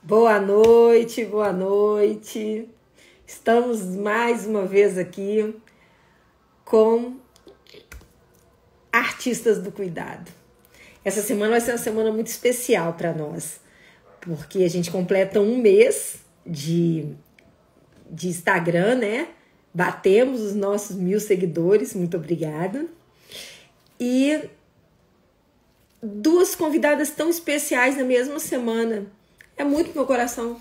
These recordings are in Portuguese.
Boa noite, boa noite. Estamos mais uma vez aqui com artistas do cuidado. Essa semana vai ser uma semana muito especial para nós, porque a gente completa um mês de Instagram, né? Batemos os nossos 1.000 seguidores, muito obrigada. E duas convidadas tão especiais na mesma semana. É muito pro meu coração.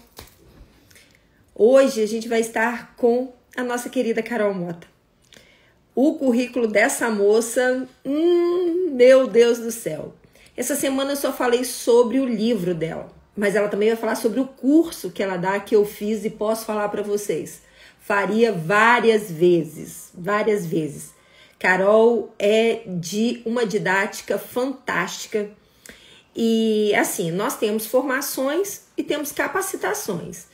Hoje a gente vai estar com a nossa querida Carol Mota. O currículo dessa moça, meu Deus do céu. Essa semana eu só falei sobre o livro dela, mas ela também vai falar sobre o curso que ela dá, que eu fiz e posso falar para vocês. Faria várias vezes. Carol é de uma didática fantástica. E assim, nós temos formações e temos capacitações.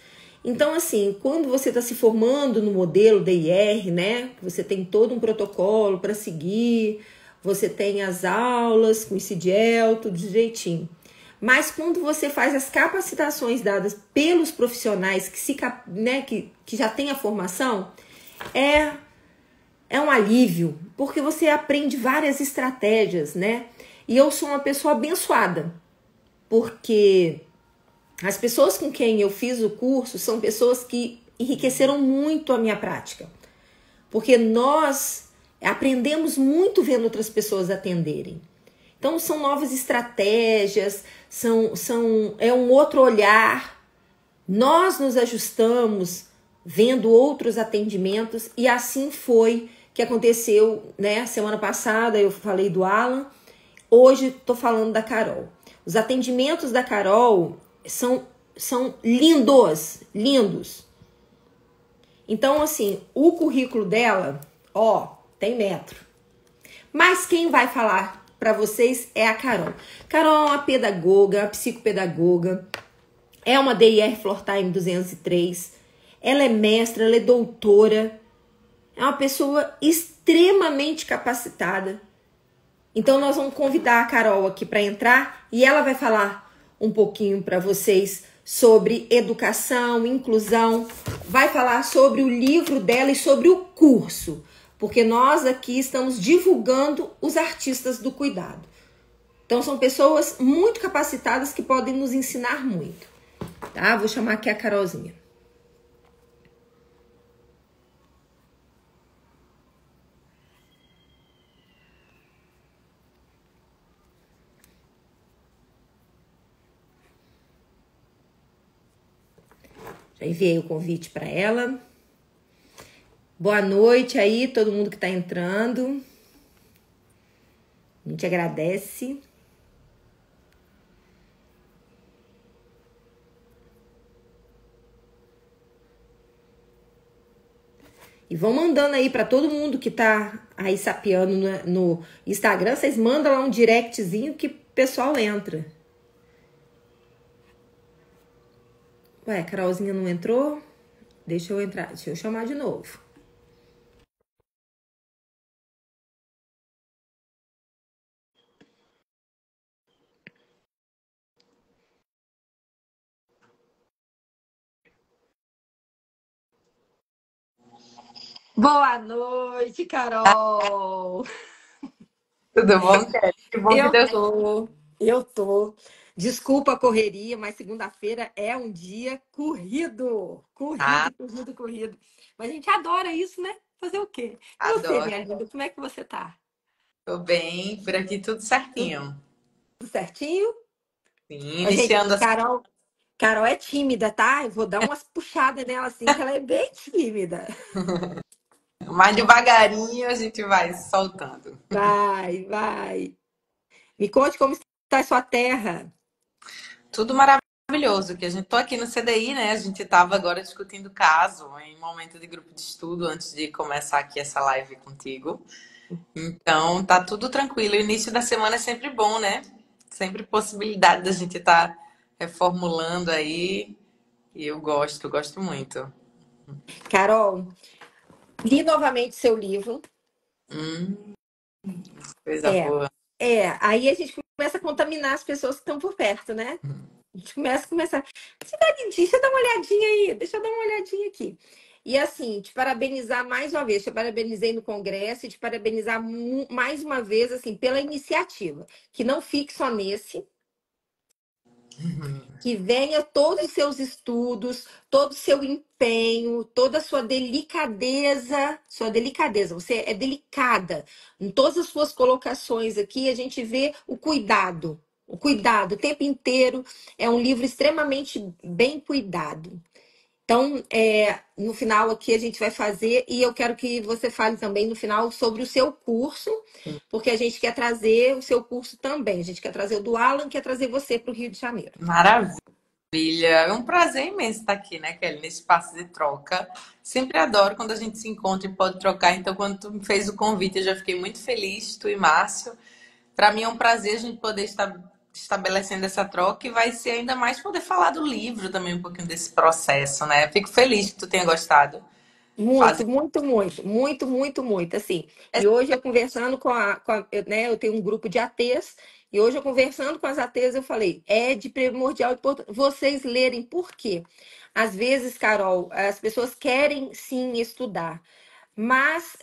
Então, assim, quando você está se formando no modelo DIR, né? Você tem todo um protocolo para seguir, você tem as aulas com o CIDIEL, tudo direitinho. Mas quando você faz as capacitações dadas pelos profissionais que já têm a formação, é um alívio, porque você aprende várias estratégias, né? E eu sou uma pessoa abençoada, porque as pessoas com quem eu fiz o curso são pessoas que enriqueceram muito a minha prática. Porque nós aprendemos muito vendo outras pessoas atenderem. Então são novas estratégias, é um outro olhar. Nós nos ajustamos vendo outros atendimentos e assim foi que aconteceu, né? Semana passada eu falei do Alan, hoje estou falando da Carol. Os atendimentos da Carol são lindos. Então, assim, o currículo dela, tem metro. Mas quem vai falar para vocês é a Carol. Carol é uma pedagoga, uma psicopedagoga, é uma DIR Floortime 203, ela é mestra, ela é doutora, é uma pessoa extremamente capacitada. Então nós vamos convidar a Carol aqui para entrar e ela vai falar um pouquinho para vocês sobre educação, inclusão, vai falar sobre o livro dela e sobre o curso, porque nós aqui estamos divulgando os artistas do cuidado. Então são pessoas muito capacitadas que podem nos ensinar muito, tá? Vou chamar aqui a Carolzinha. Já enviei o convite para ela. Boa noite aí, todo mundo que está entrando. A gente agradece. E vão mandando aí para todo mundo que tá aí sapeando no Instagram. Vocês mandam lá um directzinho que o pessoal entra. Ué, a Carolzinha não entrou? Deixa eu chamar de novo. Boa noite, Carol! Tudo bom, Kelly? Que bom que Eu deu. tô, eu tô. Desculpa a correria, mas segunda-feira é um dia corrido. Ah, Corrido. Mas a gente adora isso, né? Fazer o quê? E você, adoro. minha linda, como é que você tá? Tô bem, por aqui tudo Tudo certinho. certinho? Sim, Ó, gente, iniciando assim. Carol é tímida, tá? Eu vou dar umas puxadas nela assim, que ela é bem tímida. Mais devagarinho a gente vai soltando. Vai. Me conte como está a sua terra. Tudo maravilhoso, que a gente tô aqui no CDI, né? A gente tava agora discutindo caso em momento de grupo de estudo antes de começar aqui essa live contigo. Então, tá tudo tranquilo. O início da semana é sempre bom, né? Sempre possibilidade da gente estar reformulando aí. E eu gosto muito. Carol, li novamente seu livro. Hum, coisa É, boa. aí a gente começa a contaminar as pessoas que estão por perto, né? A gente começa. Deixa eu dar uma olhadinha aí, deixa eu dar uma olhadinha aqui. E assim, te parabenizar mais uma vez, te parabenizei no Congresso e te parabenizar mais uma vez, assim, pela iniciativa. Que não fique só nesse, que venha todos os seus estudos, todo o seu empenho, toda a sua delicadeza, você é delicada. Em todas as suas colocações aqui, a gente vê o cuidado o tempo inteiro. É um livro extremamente bem cuidado. Então, no final aqui a gente vai fazer, e eu quero que você fale também no final sobre o seu curso, porque a gente quer trazer o seu curso também. A gente quer trazer o do Alan, quer trazer você para o Rio de Janeiro. Maravilha. É um prazer imenso estar aqui, né, Kelly, nesse espaço de troca. Sempre adoro quando a gente se encontra e pode trocar. Então, quando tu me fez o convite, eu já fiquei muito feliz, tu e Márcio. Para mim é um prazer a gente poder estar estabelecendo essa troca e vai ser ainda mais poder falar do livro também, um pouquinho desse processo, né? Fico feliz que tu tenha gostado. Fazer Muito, muito, muito, muito, muito, muito, assim. E hoje eu conversando né, eu tenho um grupo de ATs, e hoje eu conversando com as ATs, eu falei, é de primordial importância vocês lerem. Por quê? Às vezes, Carol, as pessoas querem sim estudar, mas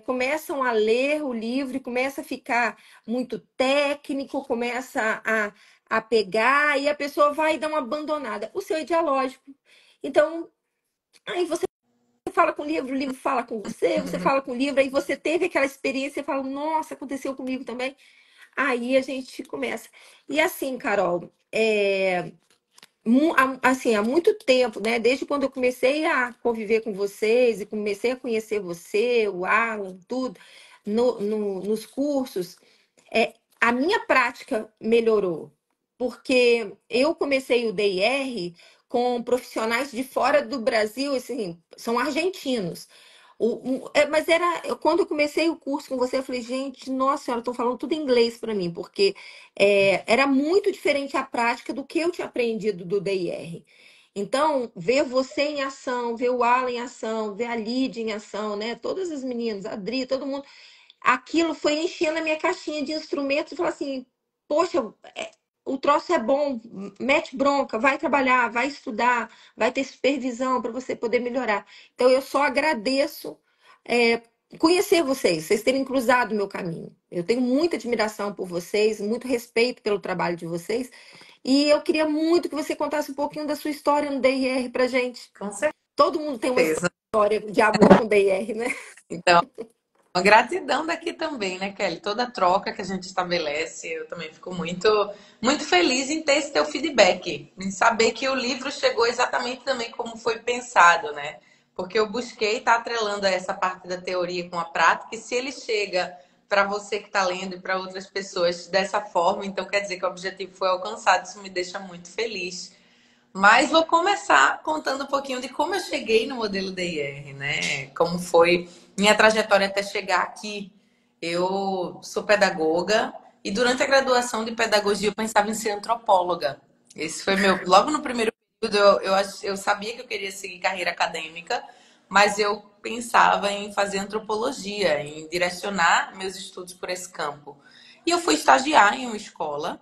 começam a ler o livro e começa a ficar muito técnico, começa a pegar, e a pessoa vai dar uma abandonada. O seu é dialógico. Então, aí você fala com o livro fala com você, você fala com o livro, aí você teve aquela experiência e fala, nossa, aconteceu comigo também. Aí a gente começa. E assim, Carol, assim, há muito tempo, né? Desde quando eu comecei a conviver com vocês e comecei a conhecer você, o Alan, tudo, nos cursos, a minha prática melhorou, porque eu comecei o DIR com profissionais de fora do Brasil, assim, são argentinos. Mas quando eu comecei o curso com você, eu falei, gente, nossa senhora, estão falando tudo em inglês para mim, porque era muito diferente a prática do que eu tinha aprendido do DIR. Então, ver você em ação, ver o Alan em ação, ver a Lídia em ação, né? Todas as meninas, a Adri, todo mundo, aquilo foi enchendo a minha caixinha de instrumentos e falar assim, poxa, o troço é bom, mete bronca, vai trabalhar, vai estudar, vai ter supervisão para você poder melhorar. Então eu só agradeço é, conhecer vocês terem cruzado o meu caminho. Eu tenho muita admiração por vocês, muito respeito pelo trabalho de vocês. E eu queria muito que você contasse um pouquinho da sua história no DIR pra gente. com Todo mundo tem uma certeza. história de amor com o DIR, né? Então, uma gratidão daqui também, né, Kelly? Toda a troca que a gente estabelece, eu também fico muito, muito feliz em ter esse teu feedback, em saber que o livro chegou exatamente também como foi pensado, né? Porque eu busquei estar atrelando essa parte da teoria com a prática, e se ele chega para você que está lendo e para outras pessoas dessa forma, então quer dizer que o objetivo foi alcançado, isso me deixa muito feliz. Mas vou começar contando um pouquinho de como eu cheguei no modelo DIR, né? Como foi minha trajetória até chegar aqui. Eu sou pedagoga e durante a graduação de pedagogia eu pensava em ser antropóloga. Esse foi meu. Logo no primeiro período eu sabia que eu queria seguir carreira acadêmica, mas eu pensava em fazer antropologia, em direcionar meus estudos por esse campo. E eu fui estagiar em uma escola.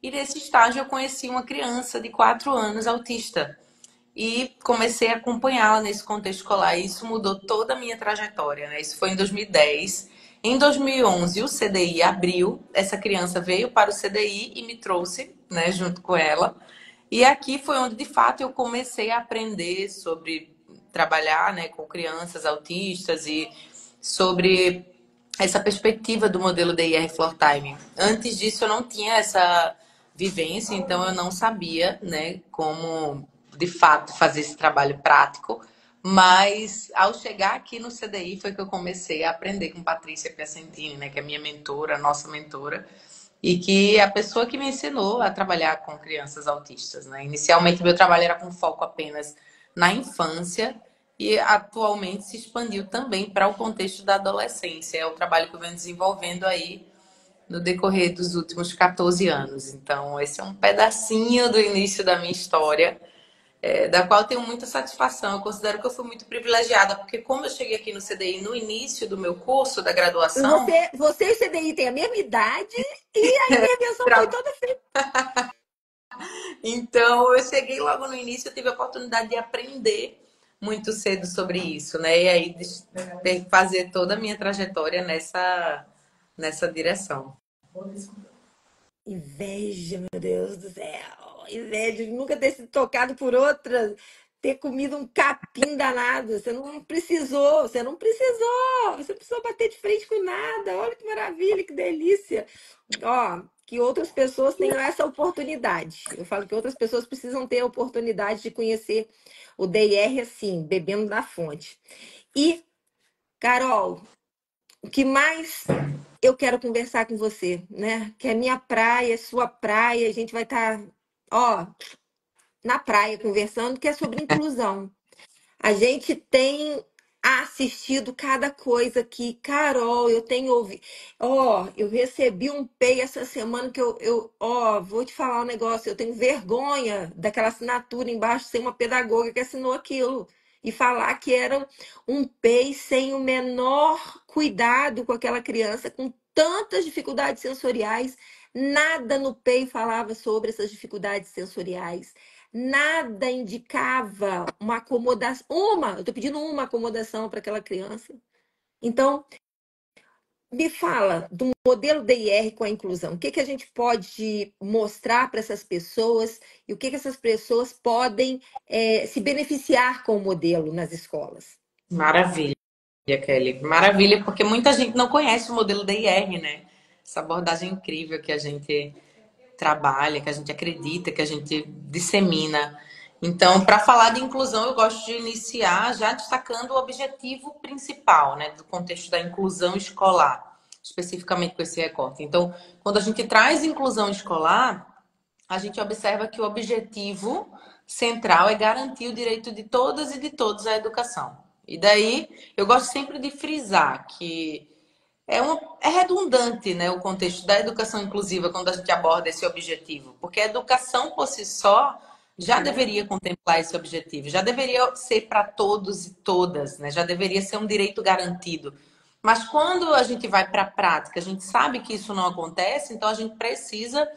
E nesse estágio eu conheci uma criança de 4 anos autista e comecei a acompanhá-la nesse contexto escolar. E isso mudou toda a minha trajetória, né? Isso foi em 2010. Em 2011, o CDI abriu, essa criança veio para o CDI e me trouxe, né, junto com ela. E aqui foi onde, de fato, eu comecei a aprender sobre trabalhar, né, com crianças autistas e sobre essa perspectiva do modelo DIR Floor Time. Antes disso, eu não tinha essa vivência, então eu não sabia, né, como de fato fazer esse trabalho prático. Mas ao chegar aqui no CDI foi que eu comecei a aprender com Patrícia Piacentini, né, que é minha mentora, nossa mentora, e que é a pessoa que me ensinou a trabalhar com crianças autistas, né? Inicialmente meu trabalho era com foco apenas na infância e atualmente se expandiu também para o contexto da adolescência. É o trabalho que eu venho desenvolvendo aí no decorrer dos últimos 14 anos. Então, esse é um pedacinho do início da minha história, da qual eu tenho muita satisfação. Eu considero que eu fui muito privilegiada, porque como eu cheguei aqui no CDI no início do meu curso da graduação, Você e o CDI têm a mesma idade e a intervenção foi toda feita. Então, eu cheguei logo no início, eu tive a oportunidade de aprender muito cedo sobre isso, né? E aí ter que fazer toda a minha trajetória nessa direção. Inveja, meu Deus do céu. Inveja de nunca ter sido tocado por outra, ter comido um capim danado. Você não precisou, você não precisou. Você não precisou bater de frente com nada. Olha que maravilha, que delícia. Ó, que outras pessoas tenham essa oportunidade. Eu falo que outras pessoas precisam ter a oportunidade de conhecer o DIR assim, bebendo da fonte. E, Carol, o que mais eu quero conversar com você, né? Que é minha praia, sua praia, a gente vai estar, ó, na praia conversando, que é sobre inclusão. A gente tem assistido cada coisa aqui. Carol, eu tenho ouvido. Ó, eu recebi um pay essa semana que ó, vou te falar um negócio. Eu tenho vergonha daquela assinatura embaixo ser uma pedagoga que assinou aquilo. E falar que era um pay sem o menor cuidado com aquela criança, com tantas dificuldades sensoriais. Nada no pay falava sobre essas dificuldades sensoriais. Nada indicava uma acomodação. Eu estou pedindo uma acomodação para aquela criança. Então, me fala do modelo DIR com a inclusão. O que que a gente pode mostrar para essas pessoas e o que que essas pessoas podem se beneficiar com o modelo nas escolas? Maravilha, Kelly. Maravilha, porque muita gente não conhece o modelo DIR, né? Essa abordagem incrível que a gente trabalha, que a gente acredita, que a gente dissemina. Então, para falar de inclusão, eu gosto de iniciar já destacando o objetivo principal, né, do contexto da inclusão escolar, especificamente com esse recorte. Então, quando a gente traz inclusão escolar, a gente observa que o objetivo central é garantir o direito de todas e de todos à educação. E daí, eu gosto sempre de frisar que é redundante, né, o contexto da educação inclusiva quando a gente aborda esse objetivo, porque a educação por si só já Uhum. deveria contemplar esse objetivo, já deveria ser para todos e todas, né, já deveria ser um direito garantido. Mas quando a gente vai para a prática, a gente sabe que isso não acontece, então a gente precisa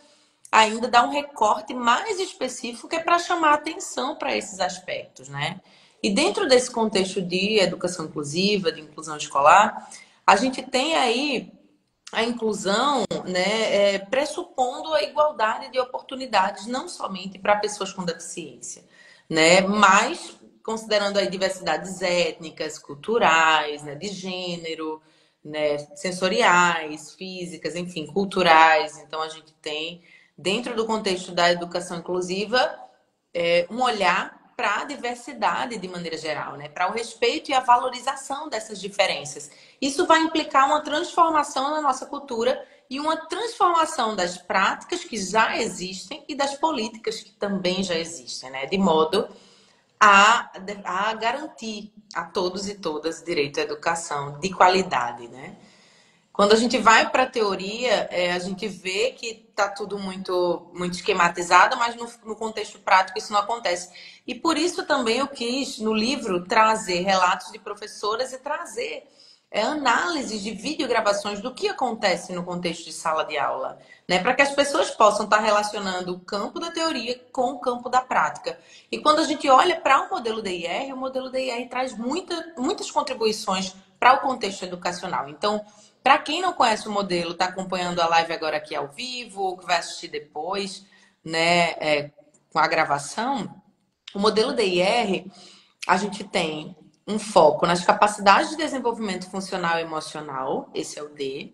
ainda dar um recorte mais específico que é para chamar atenção para esses aspectos, né? E dentro desse contexto de educação inclusiva, de inclusão escolar, a gente tem aí a inclusão, né, pressupondo a igualdade de oportunidades, não somente para pessoas com deficiência, né, mas considerando aí diversidades étnicas, culturais, né, de gênero, né, sensoriais, físicas, enfim, culturais. Então a gente tem, dentro do contexto da educação inclusiva, um olhar para a diversidade de maneira geral, né? Para o respeito e a valorização dessas diferenças. Isso vai implicar uma transformação na nossa cultura e uma transformação das práticas que já existem e das políticas que também já existem, né? De modo a garantir a todos e todas direito à educação de qualidade, né? Quando a gente vai para a teoria, a gente vê que está tudo muito esquematizado, mas no contexto prático isso não acontece. E por isso também eu quis, no livro, trazer relatos de professoras e trazer análises de videogravações do que acontece no contexto de sala de aula, né? Para que as pessoas possam estar relacionando o campo da teoria com o campo da prática. E quando a gente olha para o modelo DIR traz muitas contribuições para o contexto educacional. Então, para quem não conhece o modelo, está acompanhando a live agora aqui ao vivo, ou que vai assistir depois, né, com a gravação, o modelo DIR, a gente tem um foco nas capacidades de desenvolvimento funcional e emocional, esse é o D,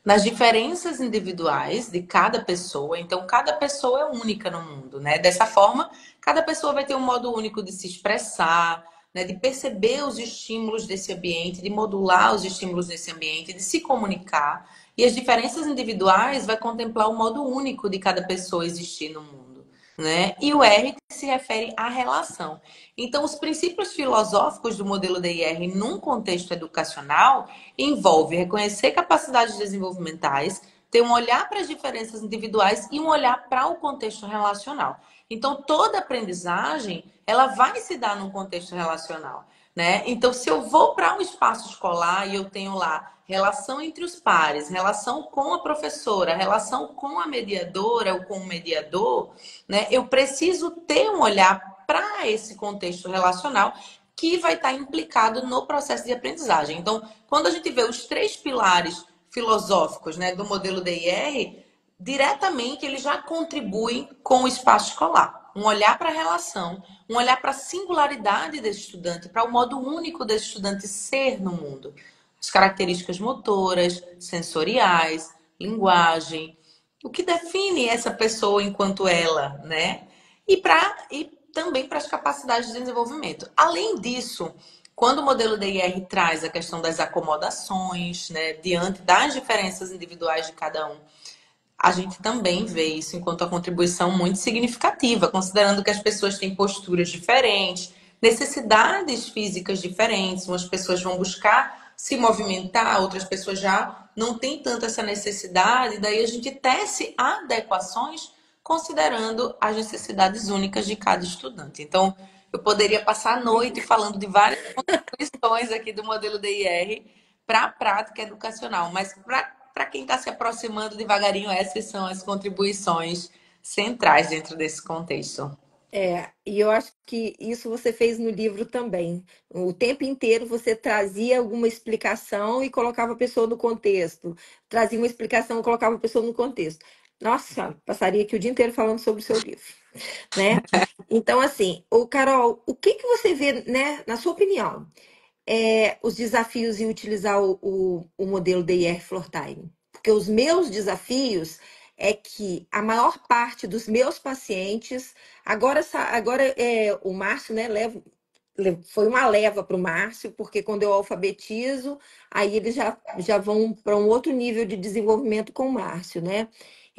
nas diferenças individuais de cada pessoa. Então, cada pessoa é única no mundo, né? Dessa forma, cada pessoa vai ter um modo único de se expressar, né? De perceber os estímulos desse ambiente, de modular os estímulos desse ambiente, de se comunicar. E as diferenças individuais vai contemplar o modo único de cada pessoa existir no mundo, né? E o R se refere à relação. Então, os princípios filosóficos do modelo DIR num contexto educacional envolve reconhecer capacidades desenvolvimentais, ter um olhar para as diferenças individuais e um olhar para o contexto relacional. Então, toda aprendizagem, ela vai se dar num contexto relacional. né? Então, se eu vou para um espaço escolar e eu tenho lá relação entre os pares, relação com a professora, relação com a mediadora ou com o mediador, né? Eu preciso ter um olhar para esse contexto relacional que vai estar implicado no processo de aprendizagem. Então, quando a gente vê os três pilares filosóficos, né, do modelo DIR, diretamente eles já contribuem com o espaço escolar. Um olhar para a relação, um olhar para a singularidade desse estudante, para o modo único desse estudante ser no mundo. As características motoras, sensoriais, linguagem, o que define essa pessoa enquanto ela, né? E também para as capacidades de desenvolvimento. Além disso, quando o modelo DIR traz a questão das acomodações, né, diante das diferenças individuais de cada um, a gente também vê isso enquanto a contribuição muito significativa, considerando que as pessoas têm posturas diferentes, necessidades físicas diferentes. Umas pessoas vão buscar se movimentar, outras pessoas já não têm tanto essa necessidade. Daí a gente tece adequações considerando as necessidades únicas de cada estudante. Então, eu poderia passar a noite falando de várias contribuições aqui do modelo DIR para a prática educacional, mas para quem está se aproximando devagarinho, essas são as contribuições centrais dentro desse contexto. E eu acho que isso você fez no livro também. O tempo inteiro você trazia alguma explicação e colocava a pessoa no contexto. Trazia uma explicação e colocava a pessoa no contexto. Nossa, passaria aqui o dia inteiro falando sobre o seu livro, né? Então, assim, Carol, o que que você vê, né, na sua opinião, os desafios em utilizar o modelo DIR Floor Time? Porque os meus desafios é que a maior parte dos meus pacientes, agora o Márcio, né, foi uma leva para o Márcio, porque quando eu alfabetizo, aí eles já vão para um outro nível de desenvolvimento com o Márcio, né?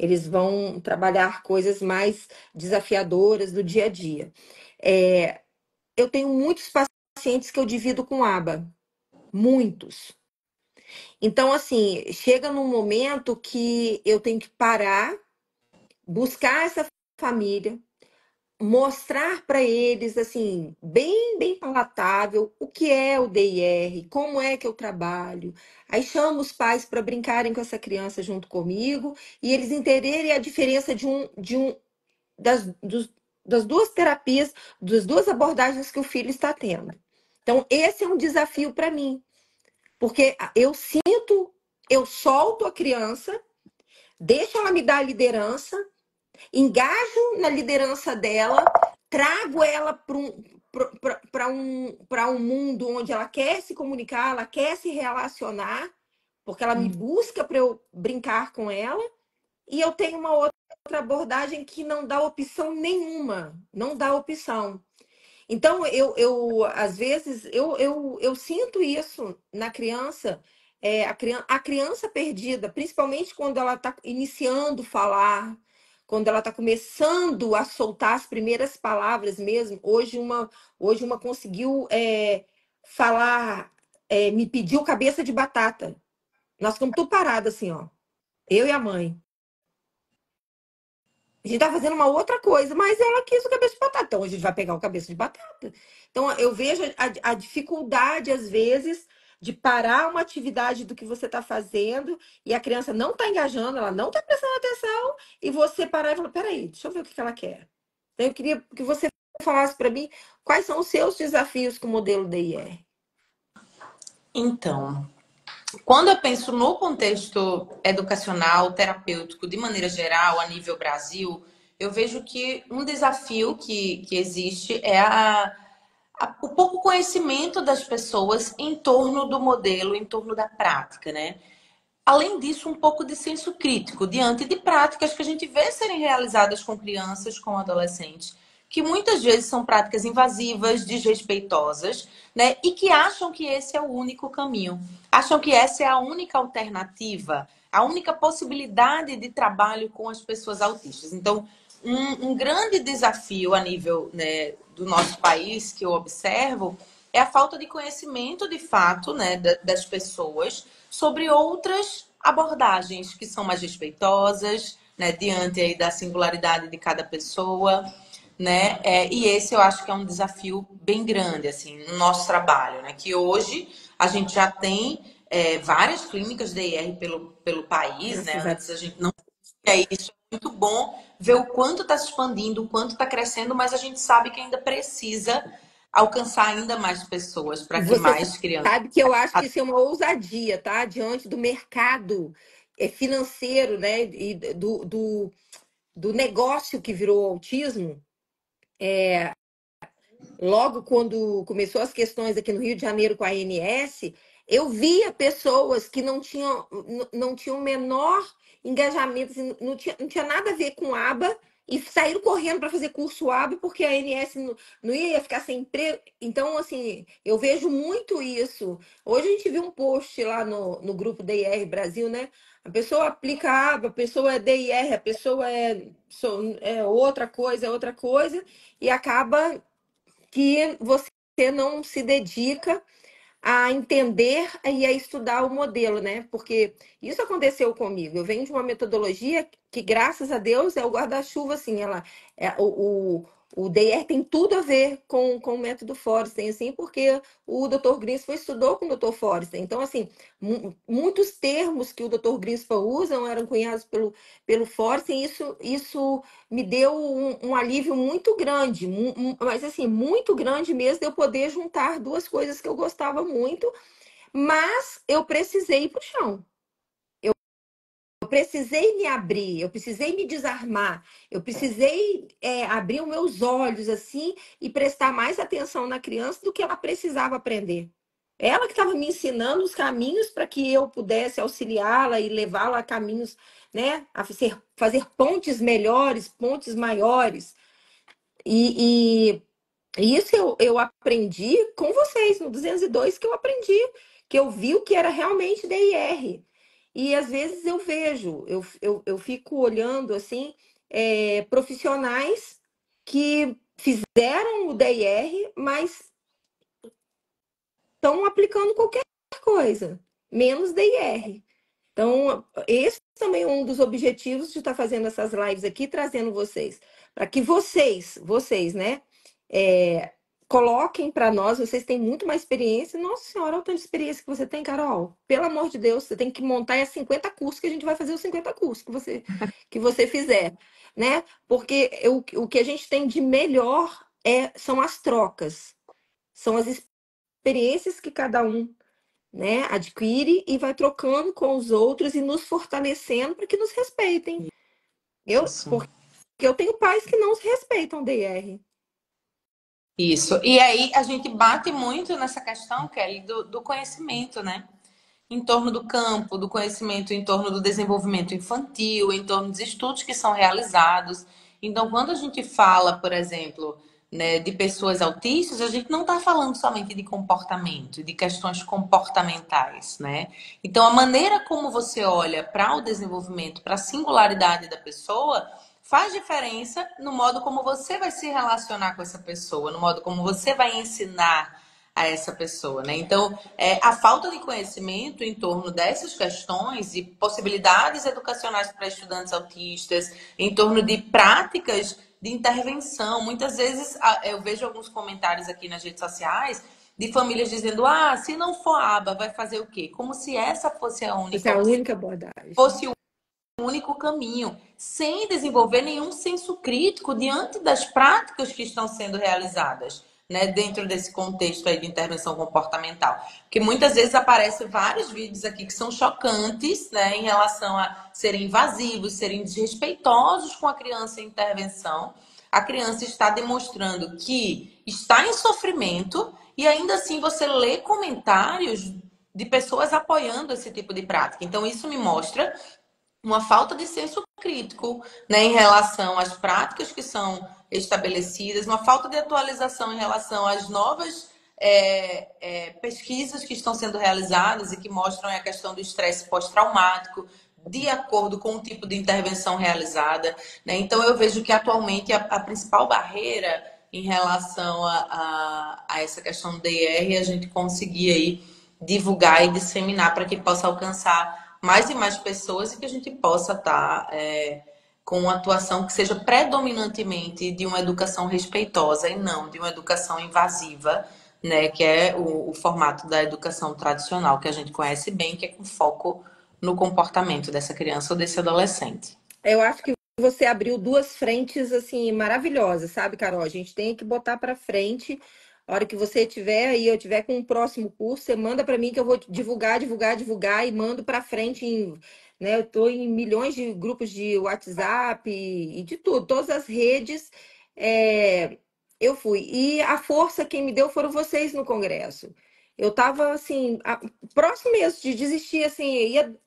Eles vão trabalhar coisas mais desafiadoras do dia a dia. Eu tenho muitos pacientes que eu divido com aba, muitos. Então, assim, chega num momento que eu tenho que parar, buscar essa família, mostrar para eles, assim, bem palatável, o que é o DIR, como é que eu trabalho. Aí chamo os pais para brincarem com essa criança junto comigo e eles entenderem a diferença das, dos- das duas terapias, das duas abordagens que o filho está tendo. Então, esse é um desafio para mim, porque eu solto a criança, deixo ela me dar a liderança, engajo na liderança dela, trago ela para um mundo onde ela quer se comunicar, ela quer se relacionar, porque ela me busca para eu brincar com ela, e eu tenho uma outra abordagem que não dá opção nenhuma, não dá opção. Então, às vezes, eu sinto isso na criança, a criança perdida, principalmente quando ela está iniciando a falar, quando ela está começando a soltar as primeiras palavras mesmo. Hoje uma conseguiu falar, me pediu cabeça de batata. Nós ficamos tudo parados assim, ó. Eu e a mãe. A gente tá fazendo uma outra coisa, mas ela quis o cabeça de batata. Então a gente vai pegar o cabeça de batata. Então eu vejo a dificuldade, às vezes, de parar uma atividade do que você está fazendo e a criança não está engajando, ela não está prestando atenção, e você parar e falar: peraí, deixa eu ver o que ela quer. Então eu queria que você falasse para mim quais são os seus desafios com o modelo DIR. Então, quando eu penso no contexto educacional, terapêutico, de maneira geral, a nível Brasil, eu vejo que um desafio que existe é o pouco conhecimento das pessoas em torno do modelo, em torno da prática, né? Além disso, um pouco de senso crítico diante de práticas que a gente vê serem realizadas com crianças, com adolescentes, que muitas vezes são práticas invasivas, desrespeitosas, né? E que acham que esse é o único caminho, acham que essa é a única alternativa, a única possibilidade de trabalho com as pessoas autistas. Então, um grande desafio a nível, né, do nosso país que eu observo é a falta de conhecimento de fato, né, das pessoas sobre outras abordagens que são mais respeitosas, né, diante aí da singularidade de cada pessoa. né? E esse eu acho que é um desafio bem grande, assim, no nosso trabalho, né? Que hoje a gente já tem várias clínicas de IR pelo país, né? Graças a Antes a gente não tinha isso. É muito bom ver o quanto está se expandindo, o quanto está crescendo, mas a gente sabe que ainda precisa alcançar ainda mais pessoas para que Você mais crianças. sabe que eu acho que isso é uma ousadia, tá? Diante do mercado financeiro, né? E do negócio que virou o autismo. Logo quando começou as questões aqui no Rio de Janeiro com a ANS, eu via pessoas que não tinham o menor engajamento, assim, não tinha nada a ver com aba e saíram correndo para fazer curso aba porque a ANS não ia ficar sem emprego. Então, assim, eu vejo muito isso. Hoje a gente viu um post lá no grupo DIR Brasil, né? A pessoa aplica aba, a pessoa é DIR, a pessoa é outra coisa, e acaba que você não se dedica a entender e a estudar o modelo, né? Porque isso aconteceu comigo. Eu venho de uma metodologia que, graças a Deus, é o guarda-chuva, assim, o DR tem tudo a ver com o método Forrester, assim, porque o Dr. Greenspan estudou com o Dr. Forrester. Então, assim, muitos termos que o Dr. Greenspan usa eram cunhados pelo Forrester, e isso me deu um alívio muito grande, mas assim, muito grande mesmo, de eu poder juntar duas coisas que eu gostava muito, mas eu precisei ir para o chão. Eu precisei me abrir, eu precisei me desarmar, eu precisei abrir os meus olhos assim e prestar mais atenção na criança do que ela precisava aprender. Ela que estava me ensinando os caminhos para que eu pudesse auxiliá-la e levá-la a caminhos, né, fazer pontes melhores, pontes maiores. E isso eu aprendi com vocês, no 202 que eu aprendi, que eu vi o que era realmente DIR. E às vezes eu vejo, eu fico olhando assim, profissionais que fizeram o DIR, mas estão aplicando qualquer coisa, menos DIR. Então, esse também é um dos objetivos de estar fazendo essas lives aqui, trazendo vocês, para que vocês, né, é, coloquem para nós, vocês têm muito mais experiência. Nossa Senhora, olha o tanto de experiência que você tem, Carol. Pelo amor de Deus, você tem que montar 50 cursos, que a gente vai fazer os 50 cursos que você fizer, né? Porque o que a gente tem de melhor são as trocas, são as experiências que cada um, né, adquire e vai trocando com os outros e nos fortalecendo para que nos respeitem. Isso. Porque eu tenho pais que não se respeitam, DR. Isso. E aí a gente bate muito nessa questão, Kelly, do conhecimento, né? Em torno do campo, do conhecimento, em torno do desenvolvimento infantil, em torno dos estudos que são realizados. Então, quando a gente fala, por exemplo, né, de pessoas autistas, a gente não está falando somente de comportamento, de questões comportamentais, né? Então, a maneira como você olha para o desenvolvimento, para a singularidade da pessoa, faz diferença no modo como você vai se relacionar com essa pessoa, no modo como você vai ensinar a essa pessoa, né? Então, a falta de conhecimento em torno dessas questões e possibilidades educacionais para estudantes autistas, em torno de práticas de intervenção. Muitas vezes eu vejo alguns comentários aqui nas redes sociais de famílias dizendo: ah, se não for aba, vai fazer o quê? Como se essa fosse a Essa é única a opção, única abordagem. fosse o único caminho, sem desenvolver nenhum senso crítico diante das práticas que estão sendo realizadas, né, dentro desse contexto aí de intervenção comportamental. Porque muitas vezes aparecem vários vídeos aqui que são chocantes, né, em relação a serem invasivos, serem desrespeitosos com a criança em intervenção. A criança está demonstrando que está em sofrimento e ainda assim você lê comentários de pessoas apoiando esse tipo de prática. Então isso me mostra uma falta de senso crítico, né, em relação às práticas que são estabelecidas, uma falta de atualização em relação às novas pesquisas que estão sendo realizadas e que mostram a questão do estresse pós-traumático, de acordo com o tipo de intervenção realizada, né? Então, eu vejo que atualmente a principal barreira em relação a essa questão do DR é a gente conseguir aí divulgar e disseminar para que possa alcançar mais e mais pessoas e que a gente possa estar com uma atuação que seja predominantemente de uma educação respeitosa e não de uma educação invasiva, né, que é o formato da educação tradicional que a gente conhece bem, que é com foco no comportamento dessa criança ou desse adolescente. Eu acho que você abriu duas frentes assim maravilhosas, sabe, Carol? A gente tem que botar para frente. A hora que você tiver aí, eu tiver com um próximo curso, você manda para mim que eu vou divulgar, divulgar, divulgar e mando para frente né? Eu tô em milhões de grupos de WhatsApp e de tudo, todas as redes. é, eu fui. E a força quem me deu foram vocês no congresso. Eu tava assim, próximo mesmo de desistir, assim,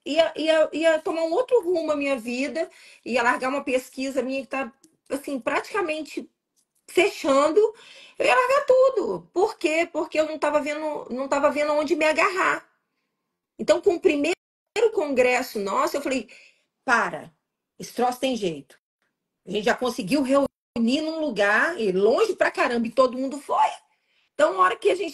ia tomar um outro rumo a minha vida, ia largar uma pesquisa minha que tá, assim, praticamente fechando, eu ia largar tudo. Por quê? Porque eu não tava vendo onde me agarrar. Então, com o primeiro congresso nosso, eu falei, para, esse troço tem jeito. A gente já conseguiu reunir num lugar, e longe pra caramba, e todo mundo foi. Então, na hora que a gente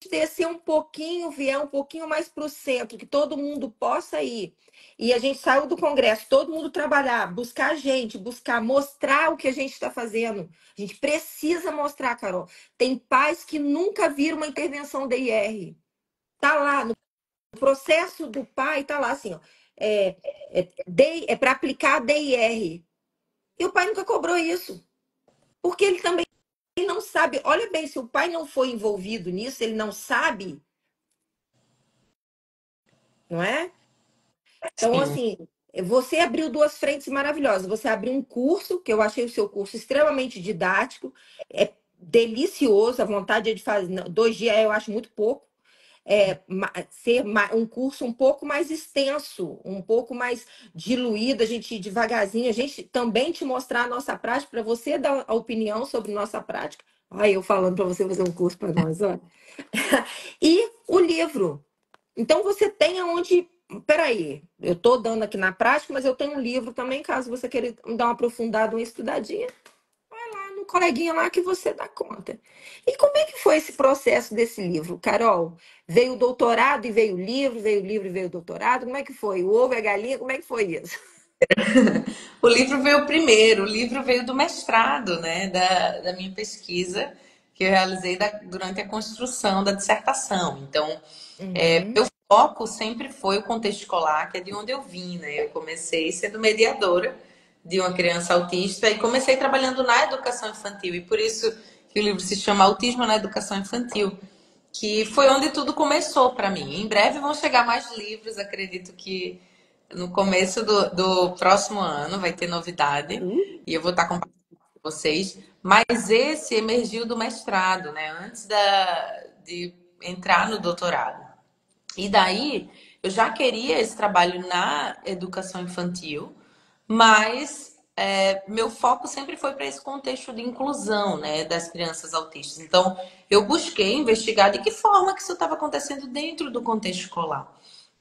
descer um pouquinho, vier um pouquinho mais para o centro, que todo mundo possa ir, e a gente saiu do Congresso, todo mundo trabalhar, buscar gente, buscar mostrar o que a gente está fazendo. A gente precisa mostrar, Carol. Tem pais que nunca viram uma intervenção da IR. Tá lá, no processo do pai, tá lá assim, ó. É para aplicar a DIR. E o pai nunca cobrou isso. Porque ele também não sabe. Olha bem, se o pai não foi envolvido nisso, ele não sabe, não é? Então, Sim, assim, você abriu duas frentes maravilhosas. Você abriu um curso, que eu achei o seu curso extremamente didático, é delicioso, a vontade é de fazer. 2 dias eu acho muito pouco. Ser um curso um pouco mais extenso, um pouco mais diluído, a gente ir devagarzinho, a gente também te mostrar a nossa prática, para você dar a opinião sobre nossa prática. Olha, eu falando para você fazer um curso para nós, olha. E o livro. Então você tem aonde. Peraí, eu estou dando aqui na prática, mas eu tenho um livro também, caso você queira dar uma aprofundada, uma estudadinha, lá no coleguinha lá que você dá conta. E como é que foi esse processo desse livro, Carol? Veio o doutorado e veio o livro, veio o livro e veio o doutorado? Como é que foi? O ovo e a galinha? Como é que foi isso? o livro veio primeiro, o livro veio do mestrado, né, da minha pesquisa que eu realizei durante a construção da dissertação. Então, Uhum. meu foco sempre foi o contexto escolar, que é de onde eu vim, né? Eu comecei sendo mediadora de uma criança autista e comecei trabalhando na educação infantil, e por isso que o livro se chama Autismo na Educação Infantil, que foi onde tudo começou para mim. Em breve vão chegar mais livros, acredito que no começo do próximo ano vai ter novidade Uh, e eu vou estar compartilhando com vocês. Mas esse emergiu do mestrado, né? Antes de entrar no doutorado. E daí eu já queria esse trabalho na educação infantil, mas meu foco sempre foi para esse contexto de inclusão, né, das crianças autistas. Então, eu busquei investigar de que forma que isso estava acontecendo dentro do contexto escolar.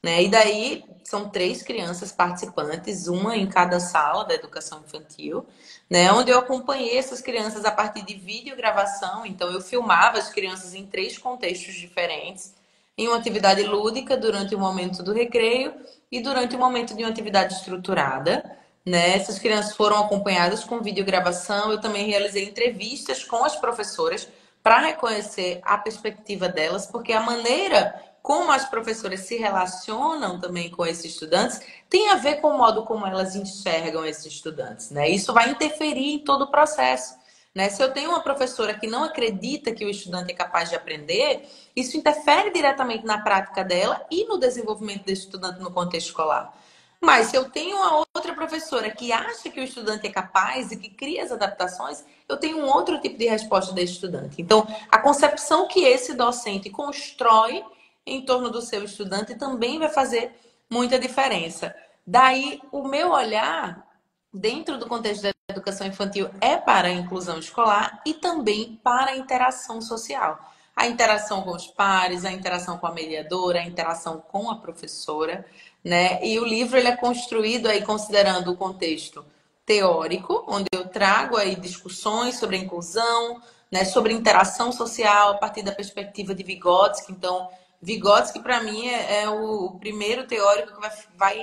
Né? E daí são 3 crianças participantes, uma em cada sala da educação infantil, né? Onde eu acompanhei essas crianças a partir de videogravação. Então, eu filmava as crianças em 3 contextos diferentes, em uma atividade lúdica durante o momento do recreio e durante o momento de uma atividade estruturada. Né? Essas crianças foram acompanhadas com videogravação. Eu também realizei entrevistas com as professoras para reconhecer a perspectiva delas, porque a maneira como as professoras se relacionam também com esses estudantes tem a ver com o modo como elas enxergam esses estudantes, né? Isso vai interferir em todo o processo, né? Se eu tenho uma professora que não acredita que o estudante é capaz de aprender, isso interfere diretamente na prática dela e no desenvolvimento desse estudante no contexto escolar. Mas se eu tenho uma outra professora que acha que o estudante é capaz e que cria as adaptações, eu tenho um outro tipo de resposta desse estudante. Então, a concepção que esse docente constrói em torno do seu estudante também vai fazer muita diferença. Daí, o meu olhar dentro do contexto da educação infantil é para a inclusão escolar e também para a interação social. A interação com os pares, a interação com a mediadora, a interação com a professora, né? E o livro ele é construído aí considerando o contexto teórico, onde eu trago aí discussões sobre a inclusão, né, sobre interação social a partir da perspectiva de Vygotsky. Então, Vygotsky para mim é o primeiro teórico que vai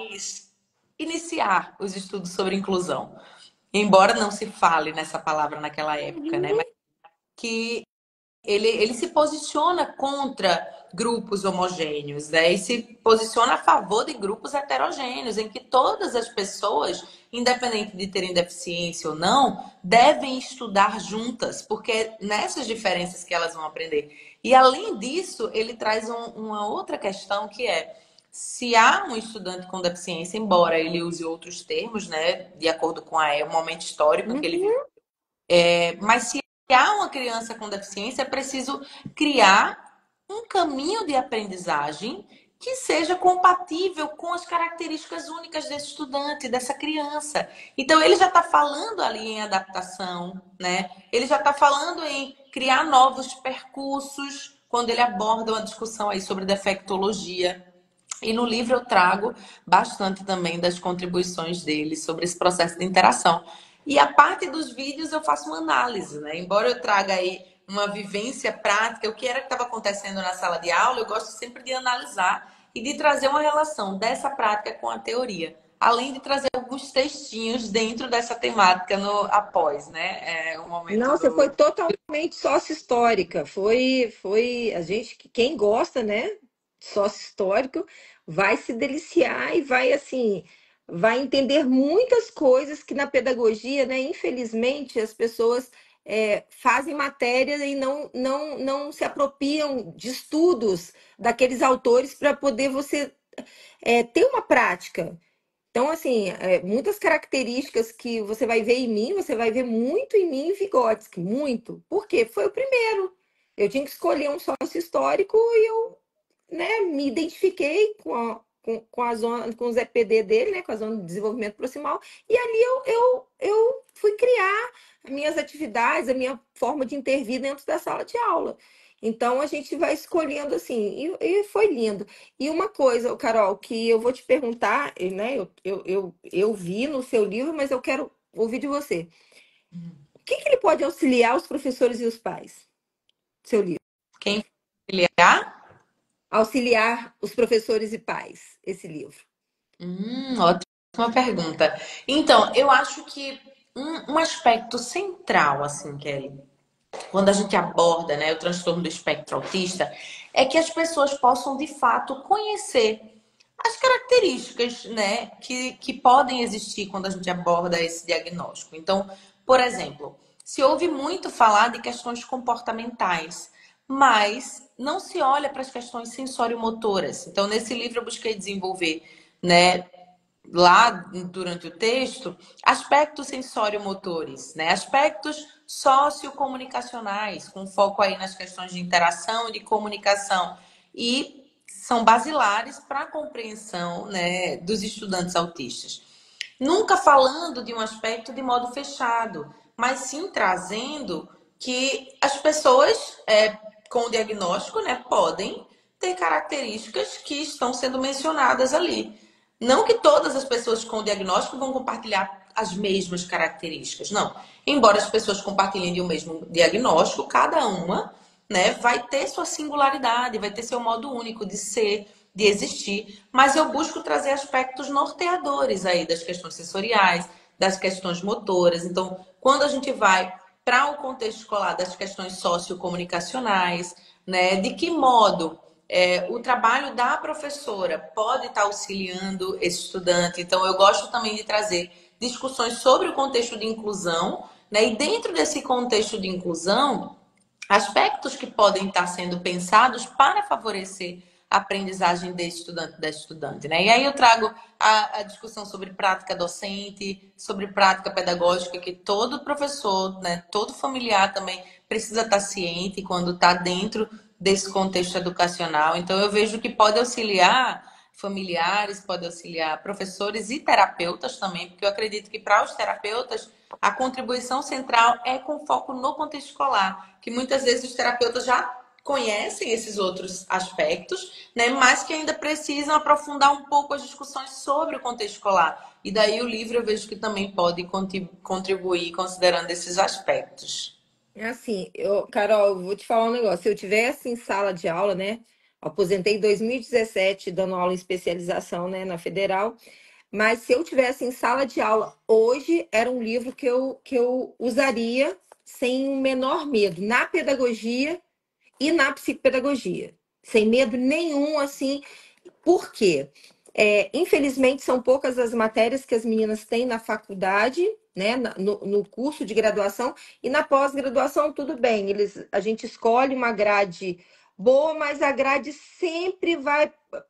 iniciar os estudos sobre inclusão. embora não se fale nessa palavra naquela época, né? Mas Uhum. que ele se posiciona contra grupos homogêneos, né? E se posiciona a favor de grupos heterogêneos, em que todas as pessoas, independente de terem deficiência ou não, devem estudar juntas, porque é nessas diferenças que elas vão aprender. E além disso, ele traz uma outra questão que é se há um estudante com deficiência, embora ele use outros termos, né, de acordo com o momento histórico que ele vive, Uhum. mas se há uma criança com deficiência, é preciso criar um caminho de aprendizagem que seja compatível com as características únicas desse estudante, dessa criança. Então, ele já está falando ali em adaptação, né? Ele já está falando em criar novos percursos, quando ele aborda uma discussão aí sobre defectologia. E no livro eu trago bastante também das contribuições dele sobre esse processo de interação. E a parte dos vídeos eu faço uma análise, né? Embora eu traga aí uma vivência prática, o que era que estava acontecendo na sala de aula, eu gosto sempre de analisar e de trazer uma relação dessa prática com a teoria. Além de trazer alguns textinhos dentro dessa temática no após, né? O momento Não, você foi do. totalmente sócio-histórica. A gente, quem gosta, né, sócio-histórico, vai se deliciar e vai, assim, vai entender muitas coisas que na pedagogia, né, infelizmente, as pessoas fazem matéria e não se apropriam de estudos daqueles autores para poder você ter uma prática. Então, assim, muitas características que você vai ver em mim, você vai ver muito em mim em Vygotsky, muito. Por quê? Foi o primeiro. Eu tinha que escolher um sócio histórico e eu, né, me identifiquei com a zona, com os EPD dele, né, com a zona de desenvolvimento proximal, e ali eu fui criar as minhas atividades, a minha forma de intervir dentro da sala de aula. Então a gente vai escolhendo assim, e foi lindo. E uma coisa, Carol, que eu vou te perguntar, né? Eu vi no seu livro, mas eu quero ouvir de você. O que que ele pode auxiliar os professores e os pais? Seu livro. Quem filiar? Auxiliar os professores e pais, esse livro. Ótima pergunta. Então, eu acho que um aspecto central, assim, Kelly, quando a gente aborda, né, o transtorno do espectro autista, é que as pessoas possam, de fato, conhecer as características, né, que podem existir quando a gente aborda esse diagnóstico. Então, por exemplo, se ouve muito falar de questões comportamentais, mas não se olha para as questões sensóriomotoras. Então, nesse livro eu busquei desenvolver, né, lá durante o texto, aspectos sensório-motores, né? Aspectos sociocomunicacionais, com foco aí nas questões de interação e de comunicação. E são basilares para a compreensão, né, dos estudantes autistas. Nunca falando de um aspecto de modo fechado, mas sim trazendo que as pessoas com o diagnóstico, né, podem ter características que estão sendo mencionadas ali. Não que todas as pessoas com o diagnóstico vão compartilhar as mesmas características, não. Embora as pessoas compartilhem de um mesmo diagnóstico, cada uma, né, vai ter sua singularidade, vai ter seu modo único de ser, de existir, mas eu busco trazer aspectos norteadores aí das questões sensoriais, das questões motoras. Então, quando a gente vai para o contexto escolar das questões sociocomunicacionais, né, de que modo o trabalho da professora pode estar auxiliando esse estudante. Então, eu gosto também de trazer discussões sobre o contexto de inclusão, né? E dentro desse contexto de inclusão, aspectos que podem estar sendo pensados para favorecer a aprendizagem desse estudante, da estudante, né? E aí eu trago a discussão sobre prática docente, sobre prática pedagógica, que todo professor, né, todo familiar também precisa estar ciente quando está dentro desse contexto educacional. Então eu vejo que pode auxiliar familiares, pode auxiliar professores e terapeutas também, porque eu acredito que para os terapeutas a contribuição central é com foco no contexto escolar, que muitas vezes os terapeutas já conhecem esses outros aspectos, né, mas que ainda precisam aprofundar um pouco as discussões sobre o contexto escolar. E daí o livro eu vejo que também pode contribuir considerando esses aspectos. É assim, Carol, vou te falar um negócio. Se eu tivesse em sala de aula, né? Aposentei em 2017, dando aula em especialização, né, na Federal. mas se eu tivesse em sala de aula hoje, era um livro que eu usaria sem o menor medo, na pedagogia e na psicopedagogia. Sem medo nenhum, assim. Por quê? Infelizmente, são poucas as matérias que as meninas têm na faculdade, né, no curso de graduação, e na pós-graduação, tudo bem. A gente escolhe uma grade boa, mas a grade sempre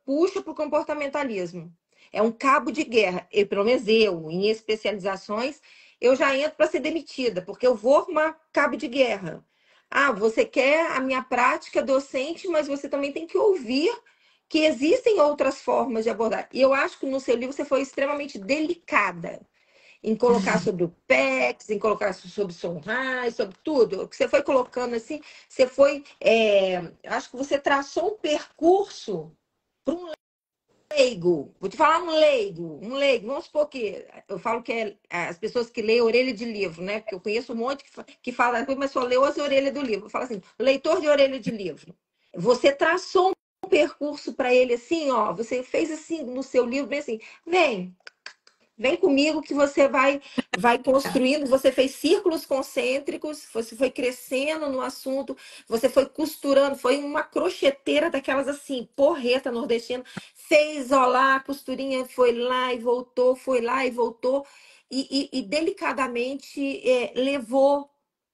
puxa para o comportamentalismo. É um cabo de guerra. Pelo menos eu, em especializações, eu já entro para ser demitida, porque eu vou arrumar cabo de guerra. Ah, você quer a minha prática docente, mas você também tem que ouvir que existem outras formas de abordar. E eu acho que no seu livro você foi extremamente delicada em colocar sobre o PEX, em colocar sobre Sonrai, sobre tudo. O que você foi colocando assim, você foi. Acho que você traçou um percurso para um leigo. Vou te falar um leigo. Vamos supor que eu falo que as pessoas que leem orelha de livro, né? Porque eu conheço um monte que fala, mas só leu as orelhas do livro. Eu falo assim, leitor de orelha de livro. Você traçou um percurso para ele assim, ó. Você fez assim no seu livro, bem assim, vem comigo que você vai construindo, você fez círculos concêntricos, você foi crescendo no assunto, você foi costurando, foi uma crocheteira daquelas assim, porreta nordestina, fez ó lá, a costurinha foi lá e voltou, foi lá e voltou, e delicadamente levou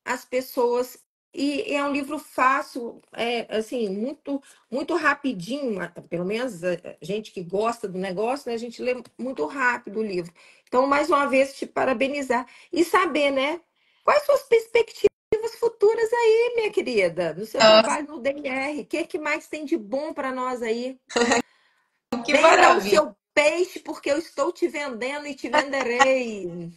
as pessoas. E é um livro fácil, assim, muito, muito rapidinho, pelo menos a gente que gosta do negócio, né, a gente lê muito rápido o livro. Então, mais uma vez, te parabenizar e saber, né? Quais suas perspectivas futuras aí, minha querida, no seu Nossa, trabalho no DNR? O que mais tem de bom para nós aí? que Venda o maravilha! seu peixe, porque eu estou te vendendo e te venderei.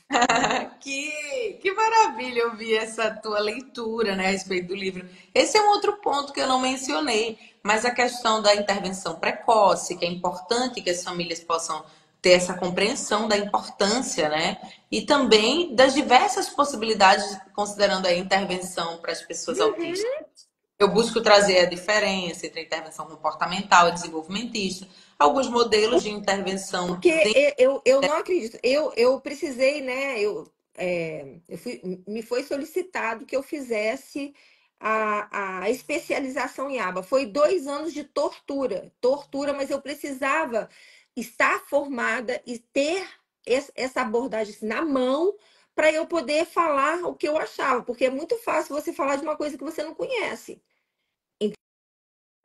Que maravilha ouvir essa tua leitura, né, a respeito do livro. Esse é um outro ponto que eu não mencionei, mas a questão da intervenção precoce, que é importante que as famílias possam ter essa compreensão da importância, né? E também das diversas possibilidades, considerando a intervenção para as pessoas autistas. Uhum. Eu busco trazer a diferença entre a intervenção comportamental e desenvolvimentista, alguns modelos de intervenção. Porque eu não acredito. Eu precisei, né? Me foi solicitado que eu fizesse a especialização em aba. Foi 2 anos de tortura, mas eu precisava estar formada e ter essa abordagem assim, na mão para eu poder falar o que eu achava, porque é muito fácil você falar de uma coisa que você não conhece. Sim.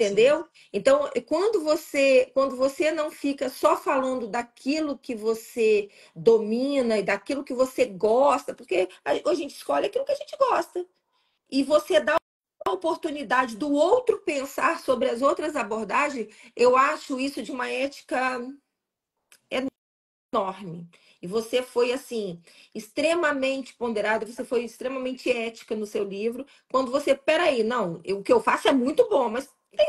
Entendeu? Então, quando você não fica só falando daquilo que você domina e daquilo que você gosta, porque a gente escolhe aquilo que a gente gosta. E você dá a oportunidade do outro pensar sobre as outras abordagens, eu acho isso de uma ética enorme. E você foi assim, extremamente ponderada, você foi extremamente ética no seu livro. Quando você, peraí, não, o que eu faço é muito bom, mas tem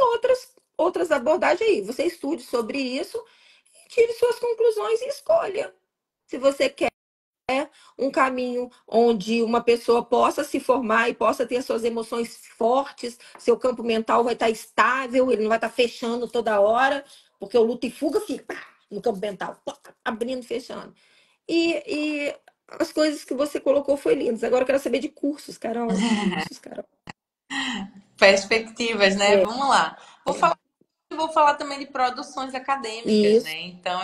outras abordagens aí. Você estude sobre isso, tire suas conclusões e escolha. Se você quer um caminho onde uma pessoa possa se formar e possa ter suas emoções fortes, seu campo mental vai estar estável, ele não vai estar fechando toda hora, porque o luta e fuga fica no campo mental, abrindo e fechando. E as coisas que você colocou foi lindas. Agora eu quero saber de cursos, Carol. Cursos, Carol. Perspectivas, né? É, Vamos lá. Vou falar também de produções acadêmicas, isso. né? Então,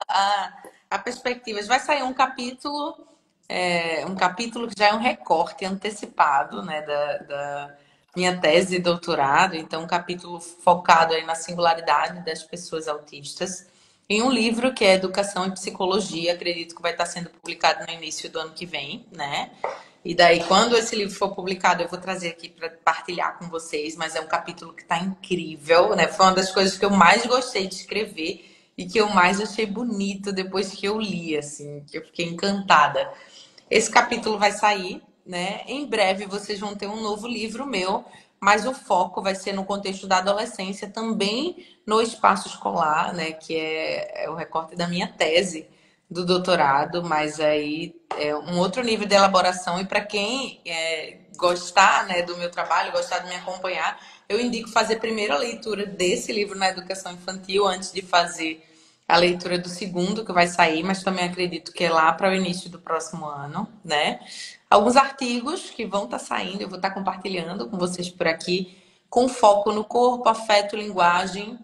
a perspectivas. Vai sair um capítulo que já é um recorte antecipado, né, da minha tese de doutorado. Então, um capítulo focado aí na singularidade das pessoas autistas. Em um livro que é Educação e Psicologia, acredito que vai estar sendo publicado no início do ano que vem, né? E daí, quando esse livro for publicado, eu vou trazer aqui para partilhar com vocês, mas é um capítulo que está incrível, né? Foi uma das coisas que eu mais gostei de escrever e que eu mais achei bonito depois que eu li, assim, que eu fiquei encantada. Esse capítulo vai sair, né? Em breve vocês vão ter um novo livro meu, mas o foco vai ser no contexto da adolescência, também no espaço escolar, né? Que é o recorte da minha tese do doutorado, mas aí é um outro nível de elaboração. E para quem gostar, né, do meu trabalho, gostar de me acompanhar, eu indico fazer primeiro a leitura desse livro na educação infantil antes de fazer a leitura do segundo que vai sair, mas também acredito que é lá para o início do próximo ano, né? Alguns artigos que vão estar saindo, eu vou estar compartilhando com vocês por aqui, com foco no corpo, afeto, linguagem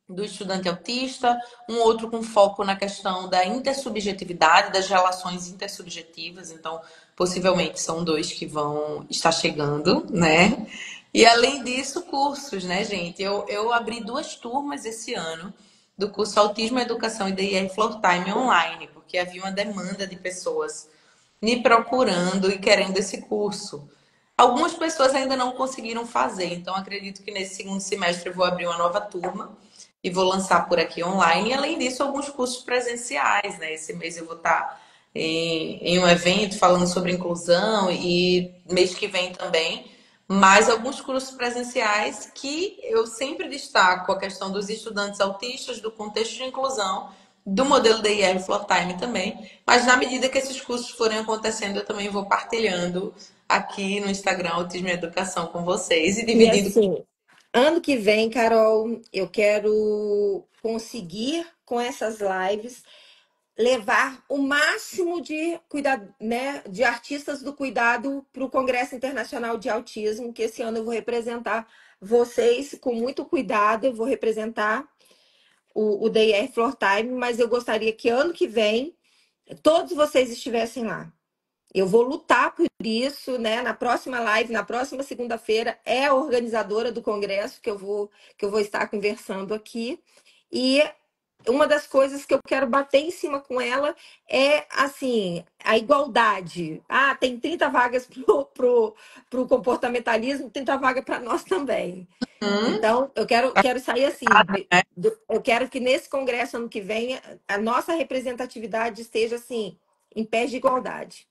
do estudante autista, um outro com foco na questão da intersubjetividade, das relações intersubjetivas, então possivelmente são dois que vão estar chegando, né? E além disso, cursos, né, gente? Eu abri 2 turmas esse ano do curso Autismo, Educação e DIR Floor Time online, porque havia uma demanda de pessoas me procurando e querendo esse curso. Algumas pessoas ainda não conseguiram fazer, então acredito que nesse segundo semestre eu vou abrir uma nova turma e vou lançar por aqui online. E além disso, alguns cursos presenciais, né? Esse mês eu vou estar em um evento falando sobre inclusão e mês que vem também. Mas alguns cursos presenciais que eu sempre destaco a questão dos estudantes autistas, do contexto de inclusão, do modelo DIR Floor Time também. Mas na medida que esses cursos forem acontecendo, eu também vou partilhando aqui no Instagram Autismo e Educação com vocês e E dividindo. assim, ano que vem, Carol, eu quero conseguir com essas lives levar o máximo de cuidado, né, de artistas do cuidado para o Congresso Internacional de Autismo, que esse ano eu vou representar vocês com muito cuidado, eu vou representar o DIR Floor Time, mas eu gostaria que ano que vem todos vocês estivessem lá. Eu vou lutar por isso, né? Na próxima live, na próxima segunda-feira, é a organizadora do congresso que eu vou estar conversando aqui. E uma das coisas que eu quero bater em cima com ela é assim, a igualdade. Ah, tem 30 vagas pro comportamentalismo, 30 vagas para nós também. Então, eu quero sair assim. Eu quero que nesse congresso ano que vem a nossa representatividade esteja assim, em pé de igualdade.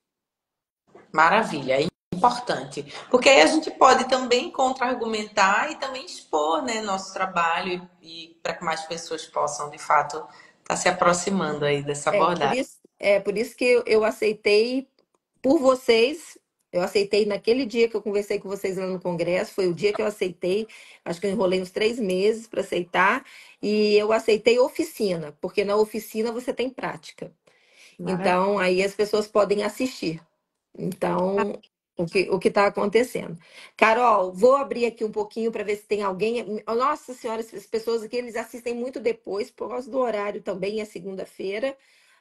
Maravilha, é importante. Porque aí a gente pode também contra-argumentar e também expor, né, nosso trabalho e para que mais pessoas possam, de fato, estar se aproximando aí dessa abordagem. Por isso que eu aceitei por vocês. Eu aceitei naquele dia que eu conversei com vocês lá no Congresso, foi o dia que eu aceitei. Acho que eu enrolei uns 3 meses para aceitar. E eu aceitei oficina, porque na oficina você tem prática. Maravilha. Então, aí as pessoas podem assistir. Então, o que está acontecendo? Carol, vou abrir aqui um pouquinho para ver se tem alguém. Nossa Senhora, as pessoas aqui eles assistem muito depois, por causa do horário também, é segunda-feira,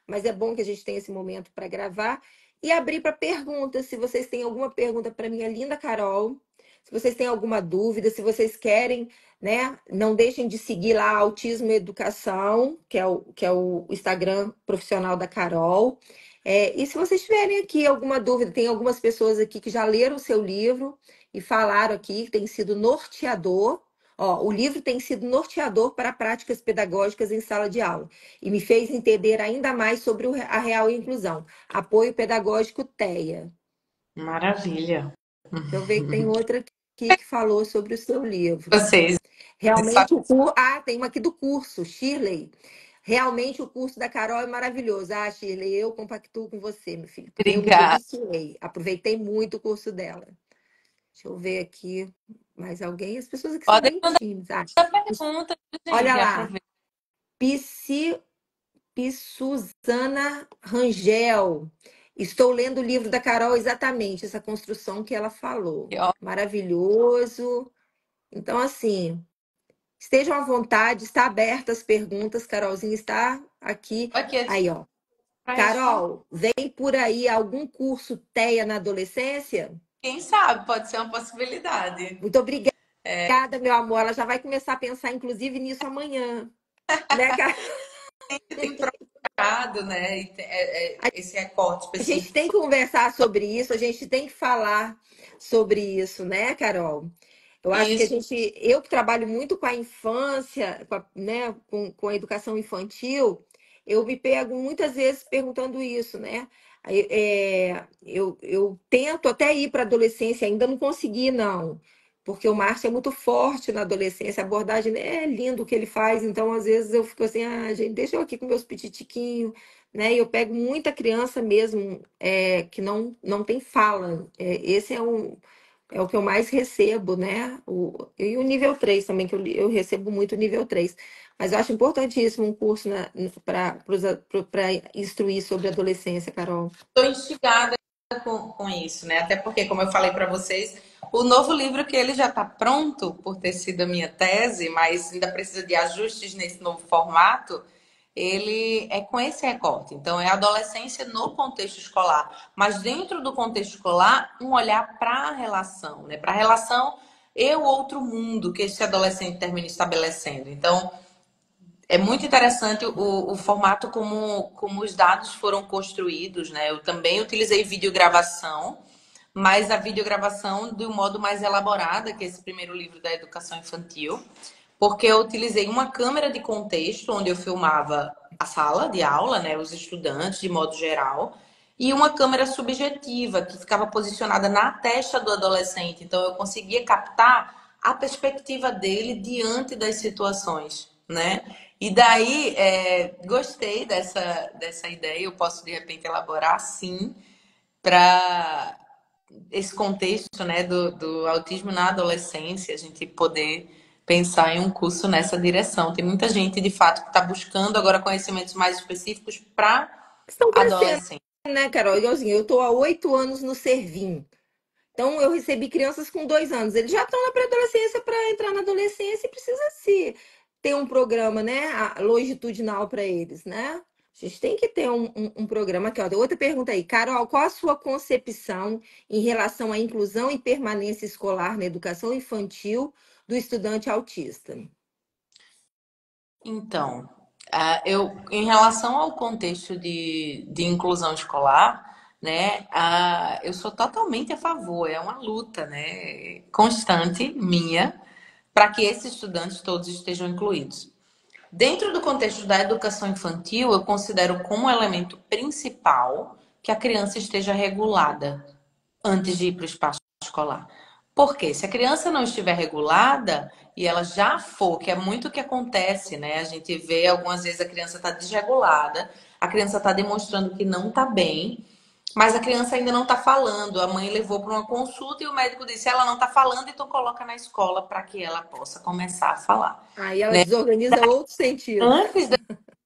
mas é bom que a gente tenha esse momento para gravar. E abrir para perguntas, se vocês têm alguma pergunta para minha linda Carol, se vocês têm alguma dúvida, se vocês querem, né? Não deixem de seguir lá Autismo e Educação, que é o Instagram profissional da Carol. E se vocês tiverem aqui alguma dúvida, tem algumas pessoas aqui que já leram o seu livro e falaram aqui que tem sido norteador. Ó, o livro tem sido norteador para práticas pedagógicas em sala de aula e me fez entender ainda mais sobre a real inclusão. Apoio Pedagógico TEA. Maravilha. Deixa eu ver que tem outra aqui que falou sobre o seu livro. Vocês, Realmente o curso. Ah, tem uma aqui do curso, Shirley. Realmente o curso da Carol é maravilhoso. Ah, Shirley, eu compactuo com você, meu filho, porque eu me obrigada. deliciei. Aproveitei muito o curso dela. Deixa eu ver aqui mais alguém. As pessoas aqui são Podem bem mandar tímidas. Ah, perguntas, olha gente. lá. Aproveita. Psi, Suzana Rangel. Estou lendo o livro da Carol exatamente, essa construção que ela falou. Maravilhoso. Então, assim, estejam à vontade, está aberta as perguntas, Carolzinha está aqui. Aqui Aí, ó. para responder. Carol, vem por aí algum curso TEA na adolescência? Quem sabe, pode ser uma possibilidade. Muito obrigada, meu amor. Ela já vai começar a pensar, inclusive, nisso amanhã. Né, Carol? Tem procurado, né? Esse recorte A gente específico. tem que conversar sobre isso, a gente tem que falar sobre isso, né, Carol? Eu acho que Isso. eu que trabalho muito com a infância, né, com a educação infantil, eu me pego muitas vezes perguntando isso, né? Eu tento até ir para a adolescência, ainda não consegui, não, porque o Márcio é muito forte na adolescência, a abordagem é lindo o que ele faz, então às vezes eu fico assim, ah, gente, deixa eu aqui com meus pititiquinhos, né? E eu pego muita criança mesmo que não tem fala. Esse É o que eu mais recebo, né? E o nível 3 também, que eu recebo muito o nível 3. Mas eu acho importantíssimo um curso para instruir sobre adolescência, Carol. Estou instigada com isso, né? Até porque, como eu falei para vocês, o novo livro que ele já está pronto por ter sido a minha tese, mas ainda precisa de ajustes nesse novo formato. Ele é com esse recorte. Então, é adolescência no contexto escolar, mas dentro do contexto escolar, um olhar para a relação, né? Para a relação eu-outro mundo que esse adolescente termina estabelecendo. Então, é muito interessante o formato como os dados foram construídos, né? Eu também utilizei videogravação, mas a videogravação de um modo mais elaborado que esse primeiro livro da educação infantil, porque eu utilizei uma câmera de contexto, onde eu filmava a sala de aula, né, os estudantes de modo geral, e uma câmera subjetiva, que ficava posicionada na testa do adolescente. Então, eu conseguia captar a perspectiva dele diante das situações, né? E daí, gostei dessa ideia, eu posso, de repente, elaborar, sim, para esse contexto, né, do autismo na adolescência, a gente poder pensar em um curso nessa direção. Tem muita gente, de fato, que está buscando agora conhecimentos mais específicos para Estão crescendo, adolescente. né, Carol? Igualzinho, eu estou há 8 anos no Servim. Então, eu recebi crianças com 2 anos. Eles já estão na pré-adolescência para entrar na adolescência e precisa se ter um programa, né, longitudinal para eles, né? A gente tem que ter um programa aqui, ó. Tem outra pergunta aí. Carol, qual a sua concepção em relação à inclusão e permanência escolar na educação infantil do estudante autista? Então, em relação ao contexto de inclusão escolar, né, eu sou totalmente a favor, é uma luta, né, constante minha para que esses estudantes todos estejam incluídos. Dentro do contexto da educação infantil, eu considero como elemento principal que a criança esteja regulada antes de ir para o espaço escolar. Porque se a criança não estiver regulada e ela já for, que é muito o que acontece, né? A gente vê algumas vezes a criança está desregulada, a criança está demonstrando que não está bem, mas a criança ainda não está falando. A mãe levou para uma consulta e o médico disse: ela não está falando, então coloca na escola para que ela possa começar a falar. Aí ela desorganiza outros sentidos. Antes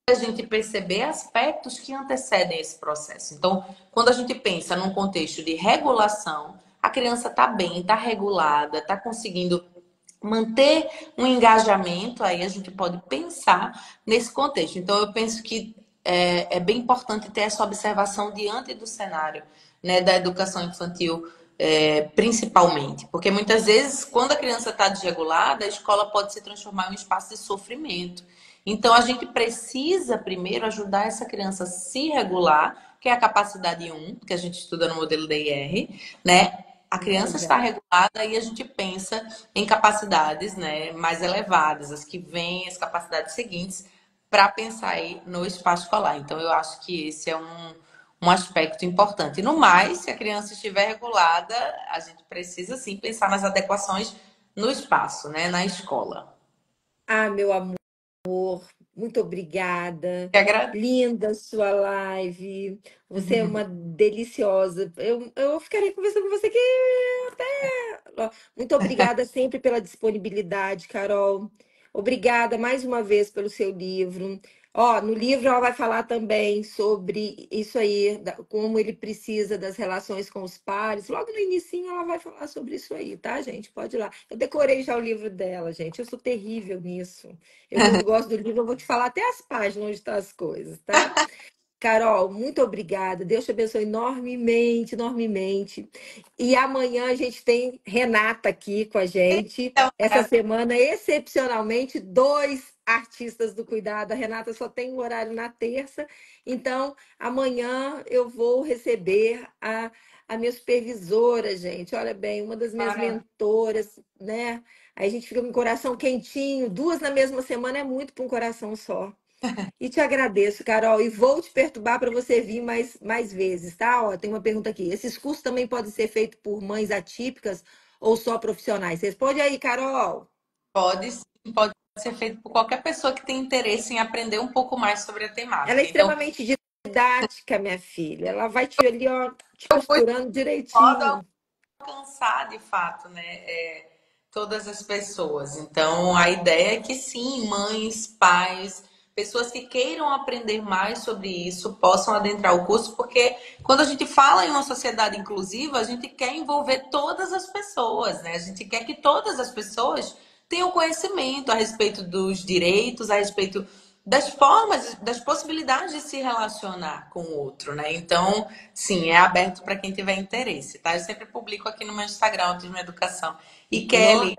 a gente perceber aspectos que antecedem esse processo. Então, quando a gente pensa num contexto de regulação, a criança está bem, está regulada, está conseguindo manter um engajamento, aí a gente pode pensar nesse contexto. Então, eu penso que é bem importante ter essa observação diante do cenário, né, da educação infantil, principalmente. Porque muitas vezes, quando a criança está desregulada, a escola pode se transformar em um espaço de sofrimento. Então, a gente precisa primeiro ajudar essa criança a se regular, que é a capacidade 1, que a gente estuda no modelo DIR, né? A criança está Legal. regulada e a gente pensa em capacidades, né, mais elevadas, as que vêm, as capacidades seguintes, para pensar aí no espaço escolar. Então, eu acho que esse é um aspecto importante. No mais, se a criança estiver regulada, a gente precisa sim pensar nas adequações no espaço, né, na escola. Ah, meu amor. Muito obrigada. Que agradeço. Linda sua live. Você é uma deliciosa. Eu ficarei conversando com você aqui até. Muito obrigada sempre pela disponibilidade, Carol. Obrigada mais uma vez pelo seu livro. Ó, no livro ela vai falar também sobre isso aí, como ele precisa das relações com os pares. Logo no inicinho ela vai falar sobre isso aí, tá, gente? Pode ir lá. Eu decorei já o livro dela, gente. Eu sou terrível nisso. Eu, quando gosto do livro, eu vou te falar até as páginas onde estão as coisas, tá? Carol, muito obrigada. Deus te abençoe enormemente, enormemente. E amanhã a gente tem Renata aqui com a gente. Então, Essa semana, excepcionalmente, dois artistas do cuidado. A Renata só tem um horário na terça. Então, amanhã eu vou receber a minha supervisora, gente. Olha bem, uma das minhas maravilha. mentoras, né? Aí a gente fica com o coração quentinho. Duas na mesma semana é muito para um coração só. E te agradeço, Carol, e vou te perturbar para você vir mais vezes, tá? Ó, tem uma pergunta aqui. Esses cursos também podem ser feitos por mães atípicas ou só profissionais? Responde aí, Carol. Pode sim, pode ser feito por qualquer pessoa que tenha interesse em aprender um pouco mais sobre a Ela é temática. Então, extremamente didática, minha filha. Ela vai te ali, ó, te eu fui de costurando modo direitinho. alcançar de fato, né, todas as pessoas. Então, a ideia é que sim, mães, pais, pessoas que queiram aprender mais sobre isso possam adentrar o curso, porque quando a gente fala em uma sociedade inclusiva, a gente quer envolver todas as pessoas, né? A gente quer que todas as pessoas tenham conhecimento a respeito dos direitos, a respeito das formas, das possibilidades de se relacionar com o outro, né? Então, sim, é aberto para quem tiver interesse, tá? Eu sempre publico aqui no meu Instagram, Autismo Educação. E No, Kelly,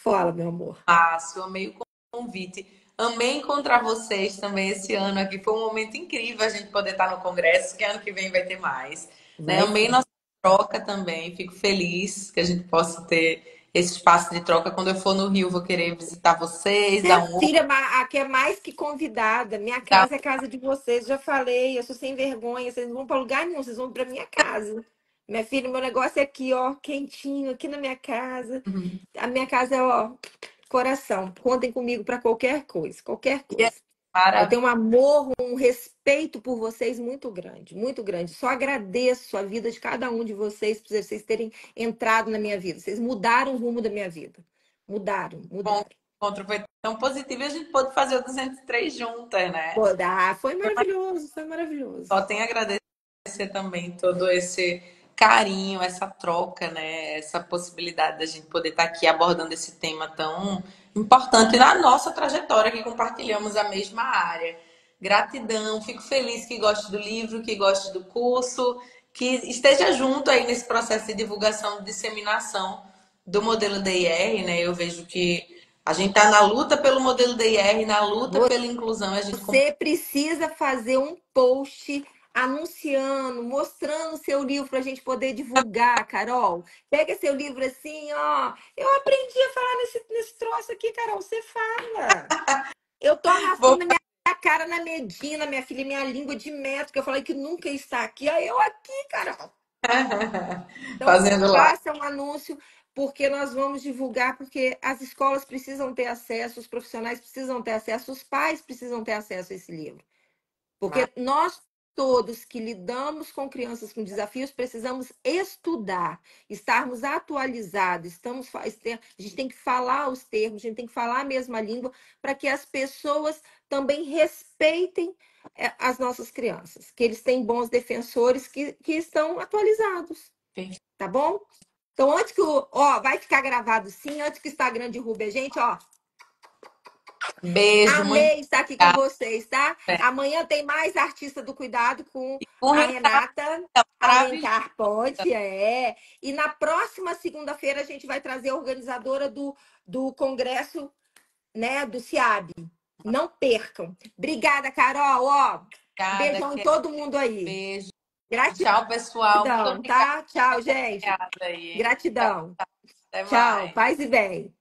fala, meu amor. fácil, amei o convite. Amei encontrar vocês também esse ano aqui. Foi um momento incrível a gente poder estar no congresso, que ano que vem vai ter mais. Né? Vai Amei sim. nossa troca também. Fico feliz que a gente possa ter esse espaço de troca. Quando eu for no Rio, vou querer visitar vocês, dar Minha um oi, filha, aqui é mais que convidada. Minha dar casa é casa de vocês. Já falei, eu sou sem vergonha. Vocês não vão para lugar nenhum, vocês vão para minha casa. Minha filha, meu negócio é aqui, ó, quentinho, aqui na minha casa. um... A minha casa é, ó, coração. Contem comigo para qualquer coisa, qualquer E é coisa. Eu maravilhoso. tenho um amor, um respeito por vocês muito grande, muito grande. Só agradeço a vida de cada um de vocês por vocês terem entrado na minha vida. Vocês mudaram o rumo da minha vida. Mudaram, Bom, mudaram. o encontro foi tão positivo e a gente pôde fazer o 203 juntas, né? Pô, foi maravilhoso, foi maravilhoso. Só tenho a agradecer também todo esse carinho, essa troca, né? Essa possibilidade da gente poder estar aqui abordando esse tema tão importante na nossa trajetória, que compartilhamos a mesma área. Gratidão, fico feliz que goste do livro, que goste do curso, que esteja junto aí nesse processo de divulgação e disseminação do modelo DIR, né? Eu vejo que a gente está na luta pelo modelo DIR, na luta pela inclusão, a gente Você precisa fazer um post anunciando, mostrando o seu livro para a gente poder divulgar, Carol. Pega seu livro assim, ó. Eu aprendi a falar nesse troço aqui, Carol. Você fala. Eu tô vou amassando a minha cara na Medina, minha filha, minha língua de metro, que eu falei que nunca está aqui. Aí eu aqui, Carol. Então, fazendo lá. faça um anúncio, porque nós vamos divulgar, porque as escolas precisam ter acesso, os profissionais precisam ter acesso, os pais precisam ter acesso a esse livro. Porque nós todos que lidamos com crianças com desafios precisamos estudar, estarmos atualizados, a gente tem que falar os termos, a gente tem que falar a mesma língua para que as pessoas também respeitem as nossas crianças, que eles têm bons defensores que estão atualizados, tá bom? Então, antes que vai ficar gravado sim, antes que o Instagram derrube a gente, ó, Beijo, muito amei estar aqui com vocês, tá? Amanhã tem mais Artista do Cuidado com um a recado Renata maravilhoso. Alencar Ponte, E na próxima segunda-feira a gente vai trazer a organizadora do congresso, né, do CIAB. Não percam. Obrigada, Carol. Ó, Obrigada, beijão em Kelly. todo mundo aí. Beijo. Gratidão, Tchau, pessoal. Muito obrigada tá? Tchau, por ter gente. acompanhado aí, hein? Tchau, Gratidão. até Tchau. mais. Paz e bem.